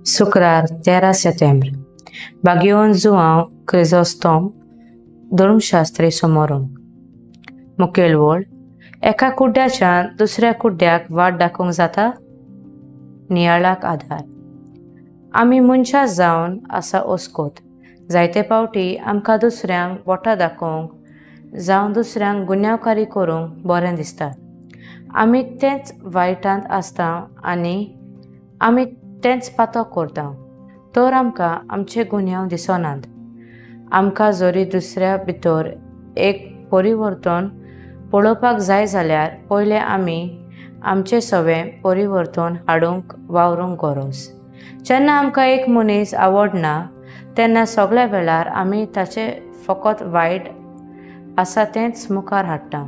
शुक्रार 13 सेतेंबर बागयोन जुआंव क्रिझोस्टोम धर्मशास्त्री समोरून मुखेल वळ एका कुड्ड्याच्यान दुसऱ्या कुड्ड्याक वाट दाखोवंक जाता. नियाळाक आधार आमी मनशां जावन आसा ओस्कोत जायते फावटी आमकां दुसऱ्यांक बोटां दाखोवंक जावं दुसऱ्यांक गुन्यांवकारी करूंक बरें दिसता. आमी तेंच वायटांत आसता आनी आमी तेंच पातक करता तर आमकां आमचे गुन्यांव दिसनात. आमकां जरी दुसऱ्या भितर एक परिवर्तन पळोवपाक जाय जाल्यार पयलें आमी आमचे सवें परिवर्तन हाडूंक वावरूंक गरज. जेन्ना आमकां एक मनीस आवडना तेन्ना सगळ्या वेळार आमी ताचे फकत वायट आसा तेंच मुखार हाडटा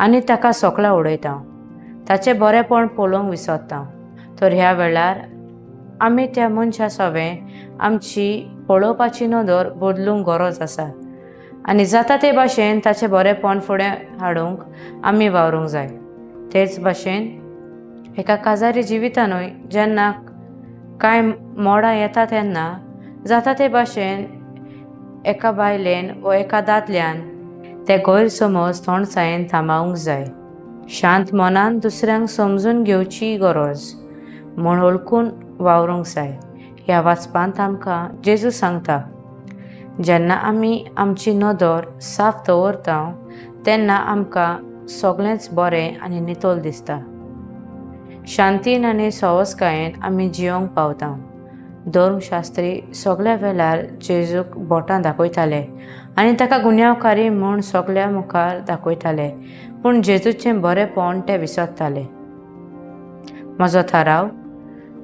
आनी ताका सोकला उडयता. ताचें बरेंपण पळोवंक विसरता. तर ह्या वेळार आमी त्या मनशा सवें आमची पळोवपाची नदर बदलूंक गरज आसा आनी जाता ते भाशेन ताचें बरेंपण फुडें हाडूंक आमी वावरूंक जाय. तेच भाशेन एका काजारी जिवितानूय जेन्ना कांय मोडां येता तेन्ना जाता ते भाशेन एका बायलेन वा एका दादल्यान ते गैरसमज थोंडसायेन थांबावंक जाय. शांत मनान दुसऱ्यांक समजून घेवची गरज म्हूण ओळखून वावरूंक जाय. ह्या वाचपांत आमकां जेजू सांगता जेन्ना आमी आमची नदर साफ दवरता तेन्ना आमकां सगळेंच बरें आनी नितोल दिसता. शांतीन आनी सवस्कायेन आमी जियोंक पावता. धर्मशास्त्री सगळ्या वेळार जेजूक बोटां दाखयताले आनी ताका गुन्यांवकारी म्हूण सगळ्या मुखार दाखयताले पूण जेजूचें बरेंपण ते विसरताले. म्हजो थाराव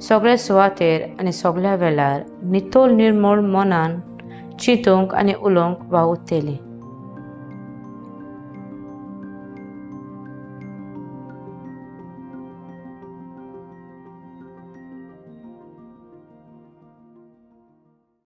सगळे सुवातेर आनी सगळ्या वेळार नितोल निर्मळ मनान चिंतूंक आनी उलोवंक वावुरतली.